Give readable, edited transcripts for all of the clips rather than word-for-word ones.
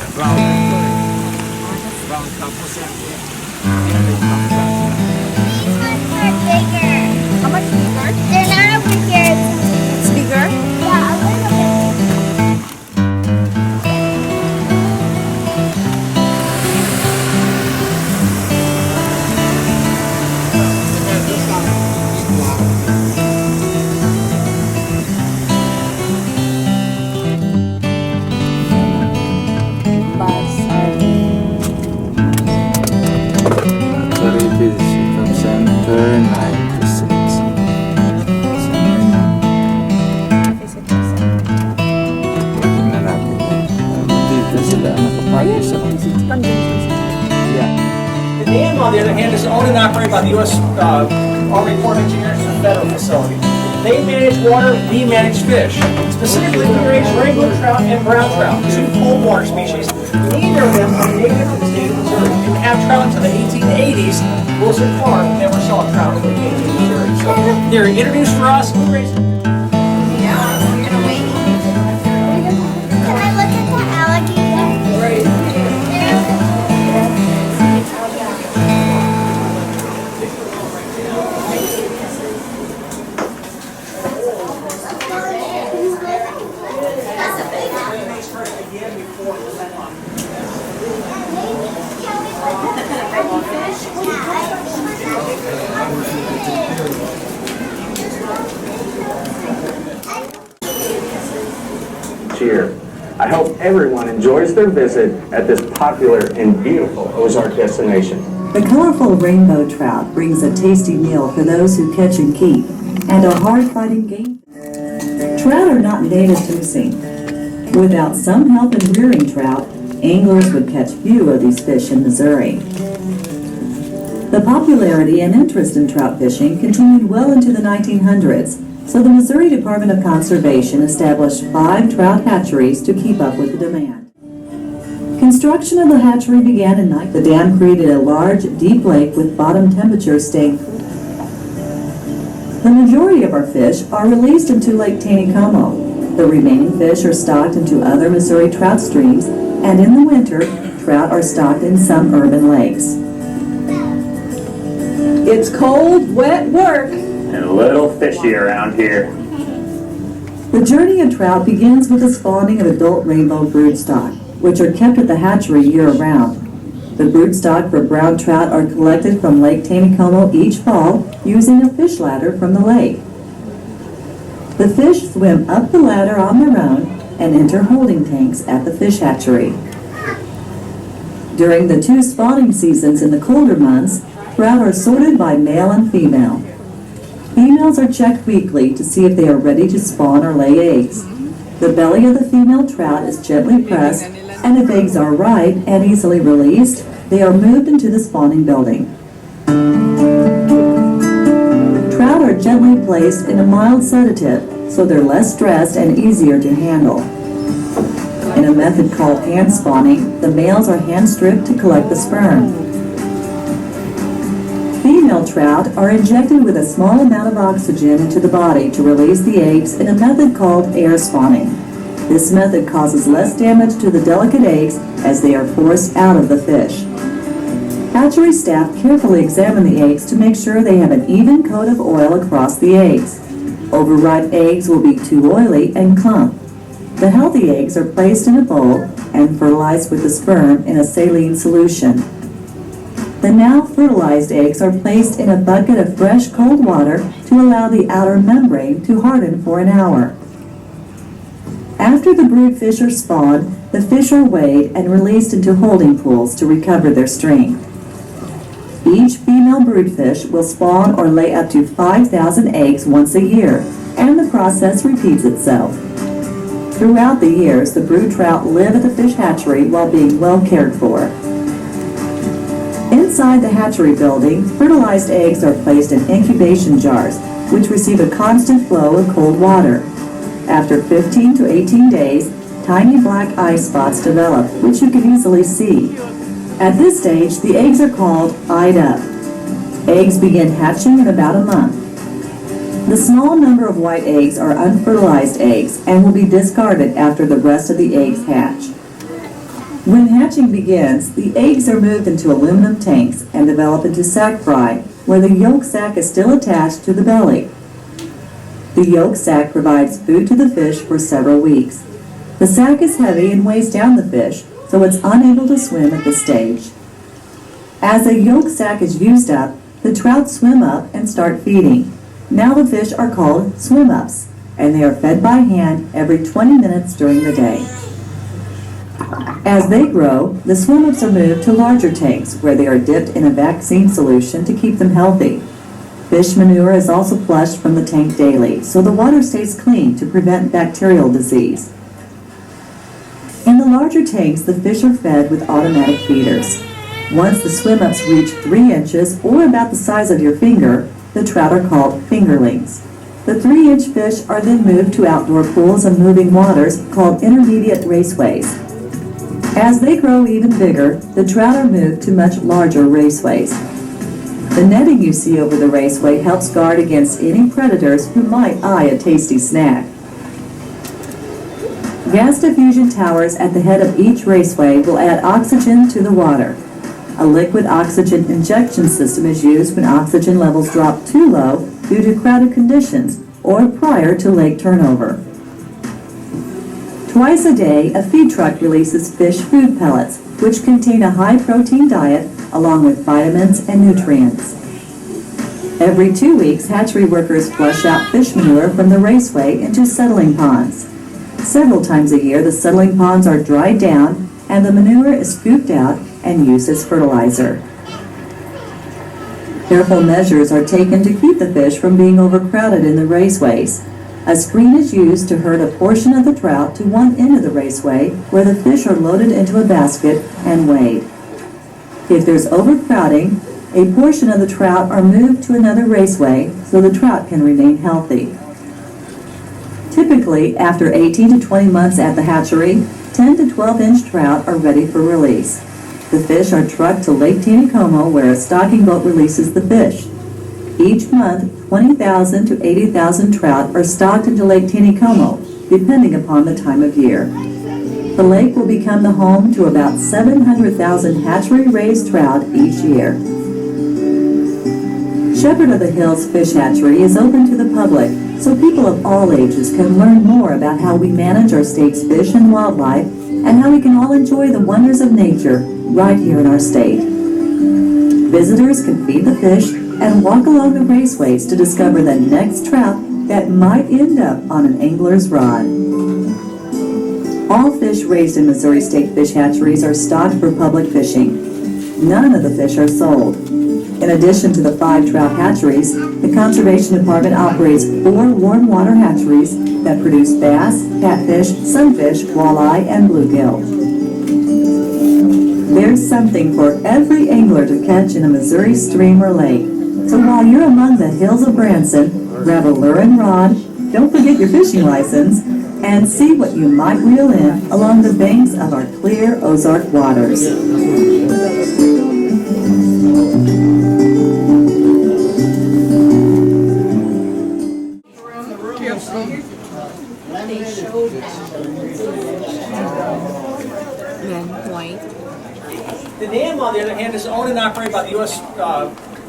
float, brown tapos yan. These ones are bigger. How much bigger? They're not over here. It's bigger? Yeah, a little bit. Very busy from center 9 to 6. Tingnan natin. Dito sila nakapagay sa yeah. The dam, on the other hand, is owned and operated by the U.S. Army Corps of Engineers and Federal Facility. They manage water, we manage fish. Specifically, we raise rainbow trout and brown trout, two cold water species. Neither of them are native to the state of Missouri. We didn't have trout until the 1880s. Wilson Farm never saw trout until they came to Missouri. So they're introduced for us. We raise them. Can I look at the alligator? Right. Cheer. I hope everyone enjoys their visit at this popular and beautiful Ozark destination. The colorful rainbow trout brings a tasty meal for those who catch and keep, and a hard-fighting game. Trout are not native to Missouri. Without some help in rearing trout, anglers would catch few of these fish in Missouri. The popularity and interest in trout fishing continued well into the 1900s, so the Missouri Department of Conservation established 5 trout hatcheries to keep up with the demand. Construction of the hatchery began in the dam created a large, deep lake with bottom temperatures staying cool. The majority of our fish are released into Lake Taneycomo. The remaining fish are stocked into other Missouri trout streams, and in the winter, trout are stocked in some urban lakes. It's cold, wet work. And a little fishy around here. The journey of trout begins with the spawning of adult rainbow broodstock, which are kept at the hatchery year-round. The broodstock for brown trout are collected from Lake Taneycomo each fall using a fish ladder from the lake. The fish swim up the ladder on their own and enter holding tanks at the fish hatchery. During the 2 spawning seasons in the colder months, trout are sorted by male and female. Females are checked weekly to see if they are ready to spawn or lay eggs. The belly of the female trout is gently pressed, and if eggs are ripe and easily released, they are moved into the spawning building. Trout are gently placed in a mild sedative, so they're less stressed and easier to handle. In a method called hand spawning, the males are hand stripped to collect the sperm. Female trout are injected with a small amount of oxygen into the body to release the eggs in a method called air spawning. This method causes less damage to the delicate eggs as they are forced out of the fish. Hatchery staff carefully examine the eggs to make sure they have an even coat of oil across the eggs. Overripe eggs will be too oily and clump. The healthy eggs are placed in a bowl and fertilized with the sperm in a saline solution. The now fertilized eggs are placed in a bucket of fresh cold water to allow the outer membrane to harden for an hour. After the brood fish are spawned, the fish are weighed and released into holding pools to recover their strength. Each female broodfish will spawn or lay up to 5,000 eggs once a year, and the process repeats itself. Throughout the years, the brood trout live at the fish hatchery while being well cared for. Inside the hatchery building, fertilized eggs are placed in incubation jars, which receive a constant flow of cold water. After 15 to 18 days, tiny black eye spots develop, which you can easily see. At this stage, the eggs are called eyed up. Eggs begin hatching in about a month. The small number of white eggs are unfertilized eggs and will be discarded after the rest of the eggs hatch. When hatching begins, the eggs are moved into aluminum tanks and develop into sac fry, where the yolk sac is still attached to the belly. The yolk sac provides food to the fish for several weeks. The sac is heavy and weighs down the fish, so it's unable to swim at this stage. As the yolk sac is used up, the trout swim up and start feeding. Now the fish are called swim-ups, and they are fed by hand every 20 minutes during the day. As they grow, the swim-ups are moved to larger tanks where they are dipped in a vaccine solution to keep them healthy. Fish manure is also flushed from the tank daily, so the water stays clean to prevent bacterial disease. In the larger tanks, the fish are fed with automatic feeders. Once the swim-ups reach 3 inches or about the size of your finger, the trout are called fingerlings. The 3-inch fish are then moved to outdoor pools and moving waters called intermediate raceways. As they grow even bigger, the trout are moved to much larger raceways. The netting you see over the raceway helps guard against any predators who might eye a tasty snack. Gas diffusion towers at the head of each raceway will add oxygen to the water. A liquid oxygen injection system is used when oxygen levels drop too low due to crowded conditions or prior to lake turnover. Twice a day, a feed truck releases fish food pellets, which contain a high-protein diet along with vitamins and nutrients. Every 2 weeks, hatchery workers flush out fish manure from the raceway into settling ponds. Several times a year, the settling ponds are dried down and the manure is scooped out and used as fertilizer. Careful measures are taken to keep the fish from being overcrowded in the raceways. A screen is used to herd a portion of the trout to one end of the raceway where the fish are loaded into a basket and weighed. If there's overcrowding, a portion of the trout are moved to another raceway so the trout can remain healthy. Typically, after 18 to 20 months at the hatchery, 10 to 12-inch trout are ready for release. The fish are trucked to Lake Taneycomo where a stocking boat releases the fish. Each month, 20,000 to 80,000 trout are stocked into Lake Taneycomo, depending upon the time of year. The lake will become the home to about 700,000 hatchery-raised trout each year. Shepherd of the Hills Fish Hatchery is open to the public, so people of all ages can learn more about how we manage our state's fish and wildlife and how we can all enjoy the wonders of nature right here in our state. Visitors can feed the fish and walk along the raceways to discover the next trout that might end up on an angler's rod. All fish raised in Missouri State fish hatcheries are stocked for public fishing. None of the fish are sold. In addition to the 5 trout hatcheries, the Conservation Department operates 4 warm water hatcheries that produce bass, catfish, sunfish, walleye, and bluegill. There's something for every angler to catch in a Missouri stream or lake. So while you're among the hills of Branson, grab a lure and rod, don't forget your fishing license, and see what you might reel in along the banks of our clear Ozark waters. The dam, on the other hand, is owned and operated by the U.S.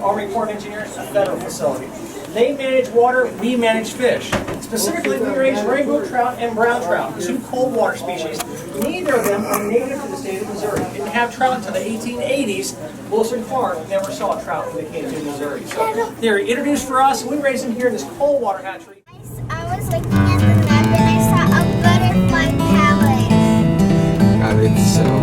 Army Corps of Engineers, a federal facility. They manage water, we manage fish. Specifically, we raise rainbow trout and brown trout, 2 cold water species. Neither of them are native to the state of Missouri. Didn't have trout until the 1880s. Wilson Clark never saw trout when they came to Missouri. So they're introduced for us, and we raise them here in this cold water hatchery. I was looking at the map and I saw a butterfly palace. I think so.